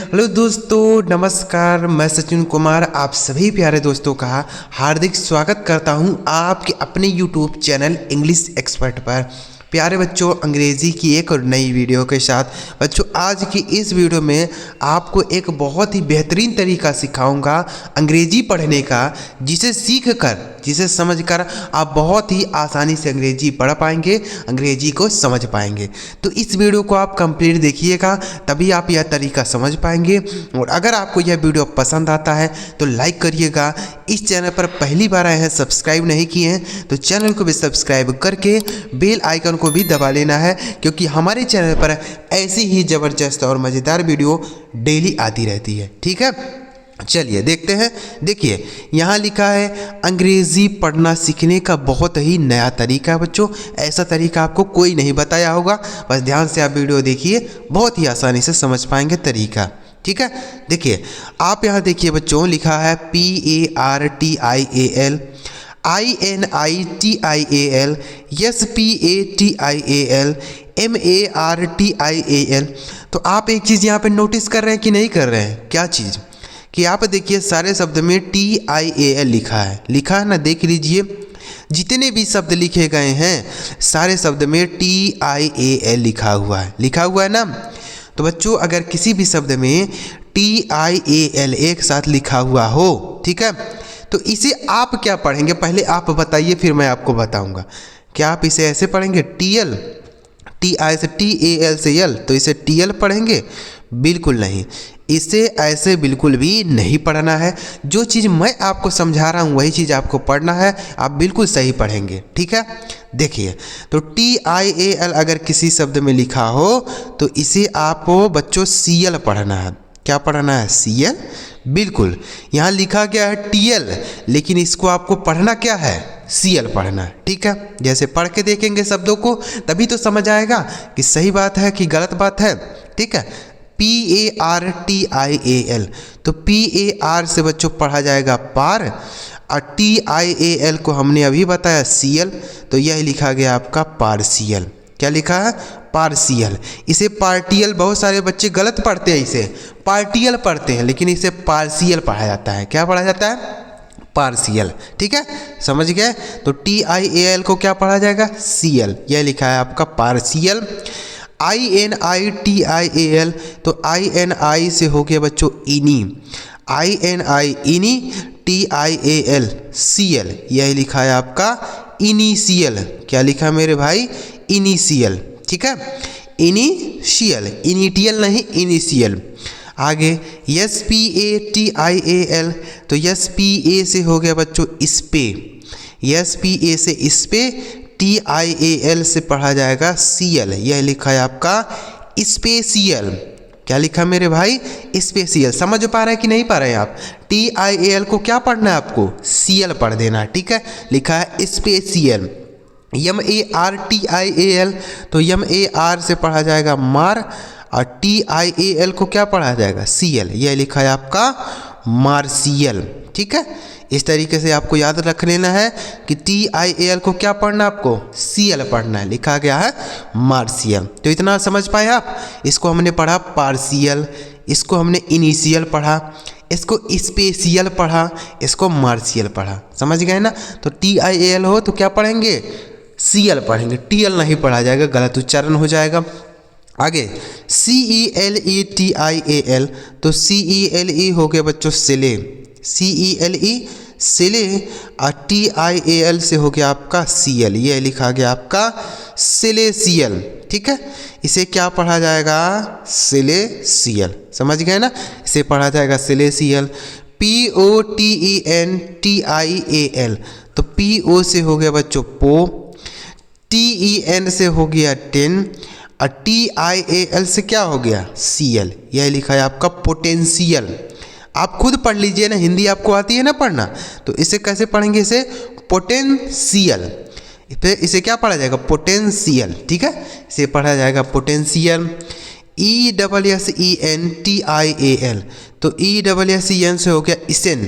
Hello दोस्तों, नमस्कार। मैं सचिन कुमार आप सभी प्यारे दोस्तों का हार्दिक स्वागत करता हूं आपके अपने यूट्यूब चैनल इंग्लिश एक्सपर्ट पर। प्यारे बच्चों, अंग्रेज़ी की एक और नई वीडियो के साथ बच्चों आज की इस वीडियो में आपको एक बहुत ही बेहतरीन तरीका सिखाऊंगा अंग्रेज़ी पढ़ने का, जिसे सीखकर जिसे समझकर आप बहुत ही आसानी से अंग्रेज़ी पढ़ पाएंगे, अंग्रेज़ी को समझ पाएंगे। तो इस वीडियो को आप कंप्लीट देखिएगा, तभी आप यह तरीका समझ पाएंगे। और अगर आपको यह वीडियो पसंद आता है तो लाइक करिएगा। इस चैनल पर पहली बार आए हैं, सब्सक्राइब नहीं किए हैं तो चैनल को भी सब्सक्राइब करके बेल आइकन को भी दबा लेना है, क्योंकि हमारे चैनल पर ऐसी ही ज़बरदस्त और मज़ेदार वीडियो डेली आती रहती है। ठीक है, चलिए देखते हैं। देखिए यहाँ लिखा है अंग्रेज़ी पढ़ना सीखने का बहुत ही नया तरीका है। बच्चों ऐसा तरीका आपको कोई नहीं बताया होगा, बस ध्यान से आप वीडियो देखिए, बहुत ही आसानी से समझ पाएंगे तरीका। ठीक है, देखिए आप यहाँ देखिए बच्चों, लिखा है PARTIAL INITIAL SPATIAL MARTIAL। तो आप एक चीज़ यहाँ पे नोटिस कर रहे हैं कि नहीं कर रहे हैं? क्या चीज़ कि आप देखिए सारे शब्द में TIAL लिखा है ना। देख लीजिए जितने भी शब्द लिखे गए हैं सारे शब्द में TIAL लिखा हुआ है ना। तो बच्चों अगर किसी भी शब्द में TIAL एक साथ लिखा हुआ हो, ठीक है, तो इसे आप क्या पढ़ेंगे? पहले आप बताइए, फिर मैं आपको बताऊंगा। क्या आप इसे ऐसे पढ़ेंगे TL, TI से TAL से L, तो इसे TL पढ़ेंगे? बिल्कुल नहीं, इसे ऐसे बिल्कुल भी नहीं पढ़ना है। जो चीज़ मैं आपको समझा रहा हूँ वही चीज़ आपको पढ़ना है, आप बिल्कुल सही पढ़ेंगे। ठीक है, देखिए तो TIAL अगर किसी शब्द में लिखा हो तो इसे आपको बच्चों CL पढ़ना है। क्या पढ़ना है? CL। बिल्कुल, यहाँ लिखा गया है TL, लेकिन इसको आपको पढ़ना क्या है? CL पढ़ना है। ठीक है, जैसे पढ़ के देखेंगे शब्दों को तभी तो समझ आएगा कि सही बात है कि गलत बात है। ठीक है, PARTIAL, तो PAR से बच्चों पढ़ा जाएगा पार, और TIAL को हमने अभी बताया CL, तो यह लिखा गया आपका पार्शियल। क्या लिखा है? पार्शियल। इसे पार्टियल बहुत सारे बच्चे गलत पढ़ते हैं, इसे पार्टियल पढ़ते हैं, लेकिन इसे पार्शियल पढ़ा जाता है। क्या पढ़ा जाता है? पार्शियल। ठीक है, समझ गए? तो TIAL को क्या पढ़ा जाएगा? CL। यह लिखा है आपका पार्शियल। INITIAL, तो INI से हो गया बच्चों इनी, INI इनी, TIAL CL, यही लिखा है आपका इनिशियल। क्या लिखा है मेरे भाई? इनिशियल। ठीक है, इनिशियल, इनिटियल नहीं, इनिशियल। आगे SPATIAL, तो SPA से हो गया बच्चों स्पे, SPA से स्पे, TIAL से पढ़ा जाएगा CL, यह लिखा है आपका स्पेशियल। क्या लिखा मेरे भाई? स्पेशियल। समझ पा रहे हैं कि नहीं पा रहे हैं आप? TIAL को क्या पढ़ना है आपको? CL पढ़ देना। ठीक है, लिखा है स्पेशियल। MARTIAL, तो MAR से पढ़ा जाएगा मार, और TIAL को क्या पढ़ा जाएगा? CL, यह लिखा है आपका मार्शियल। ठीक है, इस तरीके से आपको याद रख लेना है कि TIAL को क्या पढ़ना है आपको? CL पढ़ना है, लिखा गया है मार्शियल। तो इतना समझ पाए आप? इसको हमने पढ़ा पार्शियल, इसको हमने इनिशियल पढ़ा, इसको स्पेशियल पढ़ा, इसको मार्शियल पढ़ा। समझ गए ना? तो TIAL हो तो क्या पढ़ेंगे? CL पढ़ेंगे, TL नहीं पढ़ा जाएगा, गलत उच्चारण हो जाएगा। आगे CELETIAL, तो CELE हो गया बच्चों सिले, CELE सिले, और TIAL से हो गया आपका CL, यह लिखा गया आपका सिलेशियल। ठीक है, इसे क्या पढ़ा जाएगा? सिलेशियल। समझ गए ना? इसे पढ़ा जाएगा सिलेशियल। POTENTIAL, तो PO से हो गया बच्चों पो, TEN से हो गया टेन, और TIAL से क्या हो गया? CL, यह लिखा है आपका पोटेंशियल। आप खुद पढ़ लीजिए ना, हिंदी आपको आती है ना पढ़ना, तो इसे कैसे पढ़ेंगे? इसे पोटेंशियल। इसे क्या पढ़ा जाएगा? पोटेंशियल। ठीक है, इसे पढ़ा जाएगा पोटेंशियल। ESSENTIAL, तो ESSEN से हो गया इसेन,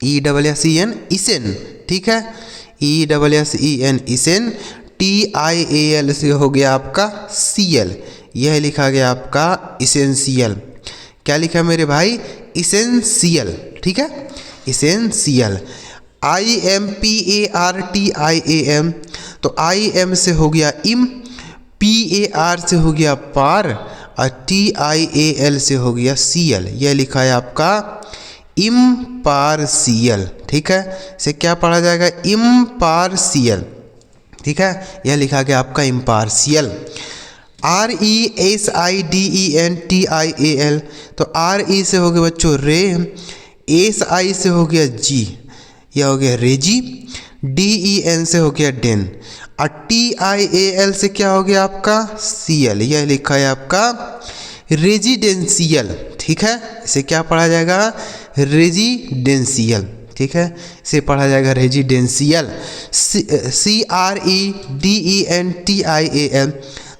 ESSEN इसेन। ठीक है, ESSEN इसेन। TIAL से हो गया आपका CL, यह लिखा गया आपका इसेंशियल। क्या लिखा है मेरे भाई, इसेंशियल, ठीक है, इसेंशियल। IMPARTIAM, तो IM से हो गया इम, PAR से हो गया पार, और TIAL से हो गया सीएल। यह लिखा है आपका इम्पार्शियल, ठीक है, इसे क्या पढ़ा जाएगा, इम्पार्शियल, ठीक है, यह लिखा गया आपका इम्पार्शियल। RESIDENTIAL, तो RE से हो गया बच्चों रे, SI से हो गया जी, यह हो गया रेजी, DEN से हो गया डेन, और TIAL से क्या हो गया आपका सीएल, यह लिखा है आपका रेजिडेंशियल, ठीक है, इसे क्या पढ़ा जाएगा, रेजिडेंशियल, ठीक है, इसे पढ़ा जाएगा रेजिडेंशियल। CREDENTIAL,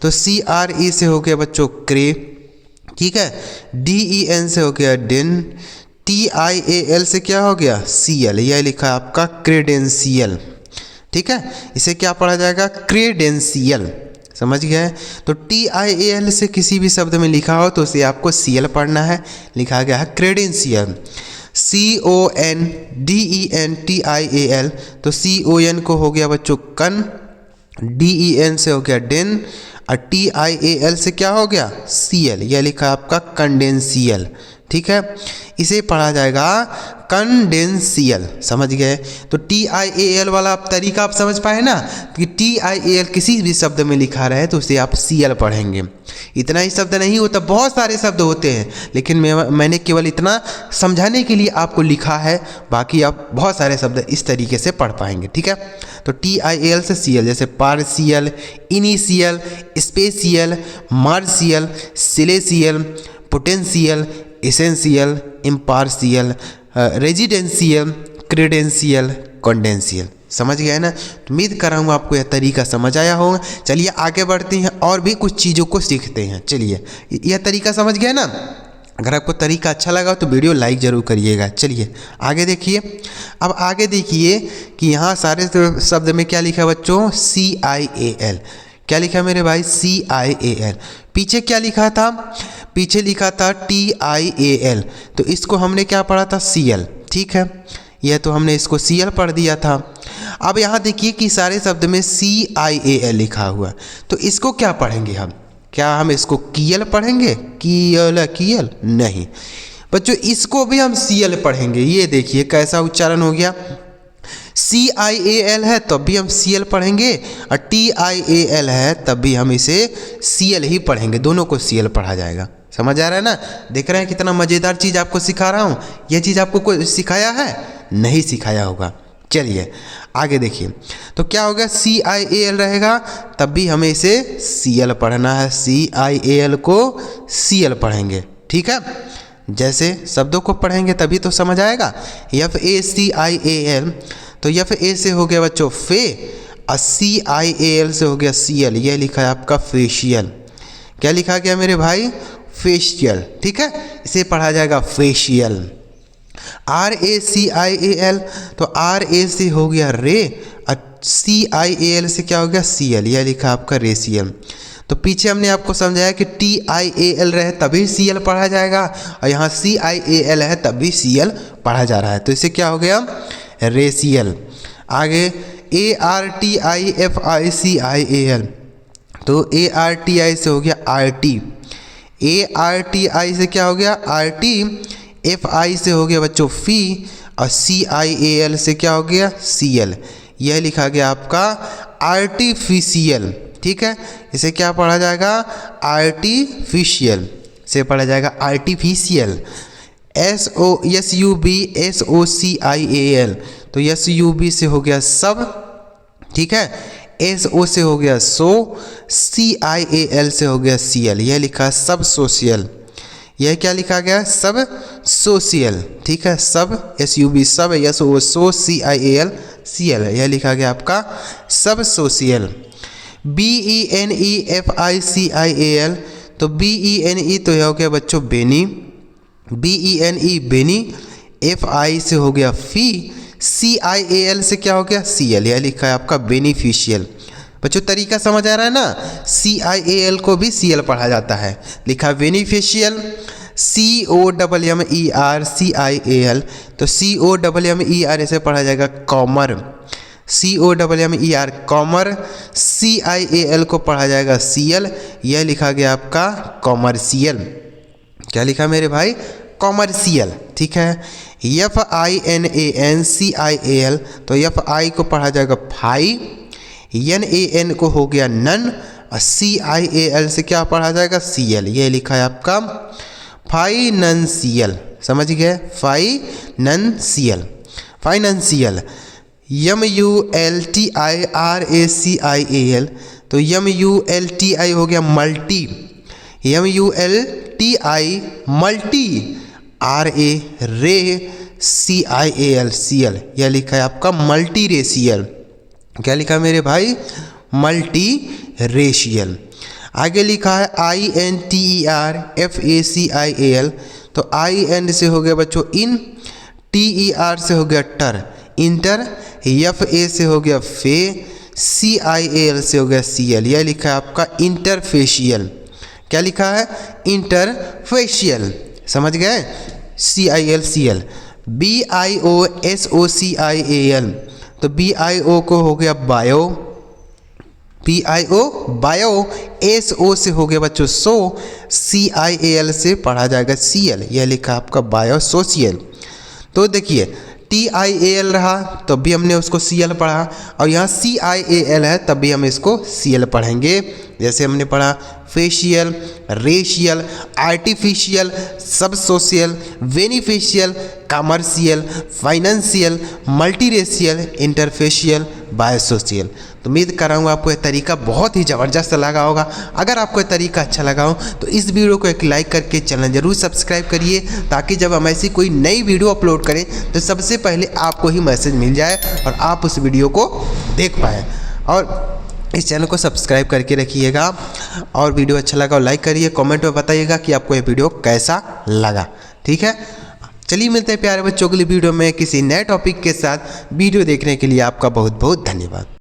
तो CRE से हो गया बच्चों क्रे, ठीक है, DEN से हो गया डेन, TIAL से क्या हो गया सीएल, यह लिखा है आपका क्रेडेंशियल, ठीक है, इसे क्या पढ़ा जाएगा, क्रेडेंशियल, समझ गए। तो TIAL से किसी भी शब्द में लिखा हो तो उसे आपको सीएल पढ़ना है, लिखा गया है क्रेडेंशियल। CONDENTIAL, तो CON को हो गया बच्चों कन, DEN से हो गया डेन, और TIAL से क्या हो गया सीएल, यह लिखा आपका कंडेंशियल, ठीक है, इसे पढ़ा जाएगा कंडेंशियल, समझ गए। तो TIAL वाला आप तरीका आप समझ पाए ना, कि TIAL किसी भी शब्द में लिखा रहे तो उसे आप सीएल पढ़ेंगे। इतना ही शब्द नहीं होता, बहुत सारे शब्द होते हैं, लेकिन मैंने केवल इतना समझाने के लिए आपको लिखा है, बाकी आप बहुत सारे शब्द इस तरीके से पढ़ पाएंगे, ठीक है। तो TIAL से सीएल, जैसे partial, initial, spatial, martial, celestial, potential, essential, impartial, residential, credential, confidential, समझ गए ना। तो उम्मीद कर रहा हूँ आपको यह तरीका समझ आया होगा। चलिए आगे बढ़ते हैं और भी कुछ चीज़ों को सीखते हैं। चलिए, यह तरीका समझ गए ना। अगर आपको तरीका अच्छा लगा तो वीडियो लाइक ज़रूर करिएगा। चलिए आगे देखिए। अब आगे देखिए कि यहाँ सारे शब्द में क्या लिखा है बच्चों, CIAL। क्या लिखा है मेरे भाई, CIAL। पीछे क्या लिखा था, पीछे लिखा था TIAL, तो इसको हमने क्या पढ़ा था, CL, ठीक है, यह तो हमने इसको CL पढ़ दिया था। अब यहाँ देखिए कि सारे शब्द में CIAL लिखा हुआ, तो इसको क्या पढ़ेंगे हम, क्या हम इसको कीयल पढ़ेंगे, कीयल नहीं बच्चों, इसको भी हम CL पढ़ेंगे। ये देखिए कैसा उच्चारण हो गया, CIAL है तब भी हम CL पढ़ेंगे, और TIAL है तब भी हम इसे CL ही पढ़ेंगे, दोनों को CL पढ़ा जाएगा। समझ आ रहा है ना। देख रहे हैं कितना मज़ेदार चीज़ आपको सिखा रहा हूँ। यह चीज़ आपको कोई सिखाया है, नहीं सिखाया होगा। चलिए आगे देखिए, तो क्या होगा, CIAL रहेगा तब भी हमें इसे CL पढ़ना है, CIAL को CL पढ़ेंगे, ठीक है। जैसे शब्दों को पढ़ेंगे तभी तो समझ आएगा। FACIAL, तो FA से हो गया बच्चों फे, और CIAL से हो गया CL, यह लिखा है आपका फेशियल। क्या लिखा गया मेरे भाई, फेशियल, ठीक है, इसे पढ़ा जाएगा फेशियल। RACIAL, तो RA से हो गया रे, और CIAL से क्या हो गया CL, यह लिखा आपका रेशियल। तो पीछे हमने आपको समझाया कि TIAL रहे तभी CL पढ़ा जाएगा, और यहाँ CIAL है तब भी CL पढ़ा जा रहा है, तो इसे क्या हो गया, रेशियल। आगे ARTIFICIAL, तो ARTI से हो गया RT, ARTI से क्या हो गया RT, FI से हो गया बच्चों फी, और CIAL से क्या हो गया CL, यह लिखा गया आपका आर्टिफिशियल, ठीक है, इसे क्या पढ़ा जाएगा, आर्टिफिशियल, से पढ़ा जाएगा आर्टिफिशियल। SUBSOCIAL, तो SUB से हो गया सब, ठीक है, SO से हो गया सो, CIAL से हो गया CL, यह लिखा सब सोशियल, यह क्या लिखा गया, सब सोशियल, ठीक है, सब SUB सब, SO सो, CIAL CL, यह लिखा गया आपका सब सोशियल। BENEFICIAL, तो BENE तो यह हो गया बच्चों बेनी, BENE बेनी, FI से हो गया फी, CIAL से क्या हो गया CL, यह लिखा है आपका बेनिफिशियल। बच्चों तरीका समझ आ रहा है ना, CIAL को भी CL पढ़ा जाता है, लिखा बेनिफिशियल, COMMERCIAL, तो COMMER ऐसे पढ़ा जाएगा कॉमर, COMMER कॉमर, CIAL को पढ़ा जाएगा CL, यह लिखा गया आपका कॉमर्शियल। क्या लिखा मेरे भाई? कॉमर्शियल। ठीक है। FINANCIAL, तो FI को पढ़ा जाएगा फाई, NAN को हो गया नन, और CIAL से क्या पढ़ा जाएगा? CL, ये लिखा है आपका फाइनेंशियल। समझ गए? Financial, financial. MULTIRACIAL, तो MULTI हो गया मल्टी, MULTI मल्टी, RA रे, CIAL CL, यह लिखा है आपका मल्टी रेशियल। क्या लिखा है मेरे भाई? Multi racial. आगे लिखा है INTERFACIAL, तो IN से हो गया बच्चों इन, TER से हो गया टर, इंटर, FA से हो गया फे, CIAL से हो गया CL, यह लिखा है आपका इंटरफेशियल। क्या लिखा है? इंटरफेशियल। समझ गए? CIL CL। BIOSOCIAL, तो BIO को हो गया बायो, BIO बायो, SO से हो गया बच्चों सो, CIAL से पढ़ा जाएगा CL, यह लिखा आपका बायो सोशियल। तो देखिए TIAL रहा तो भी हमने उसको CL पढ़ा, और यहाँ CIAL है तब भी हम इसको CL पढ़ेंगे। जैसे हमने पढ़ा फेशियल, रेशियल, आर्टिफिशियल, सब social, beneficial, commercial, financial, multiracial, interfacial, biosocial. तो उम्मीद कर रहा हूँ आपको यह तरीका बहुत ही ज़बरदस्त लगा होगा। अगर आपको यह तरीका अच्छा लगा हो तो इस वीडियो को एक लाइक करके चैनल जरूर सब्सक्राइब करिए, ताकि जब हम ऐसी कोई नई वीडियो अपलोड करें तो सबसे पहले आपको ही मैसेज मिल जाए और आप उस वीडियो को देख पाएँ। और इस चैनल को सब्सक्राइब करके रखिएगा, और वीडियो अच्छा लगा और लाइक करिए, कमेंट में बताइएगा कि आपको यह वीडियो कैसा लगा। ठीक है, चलिए मिलते हैं प्यारे बच्चों अगली वीडियो में किसी नए टॉपिक के साथ। वीडियो देखने के लिए आपका बहुत बहुत धन्यवाद।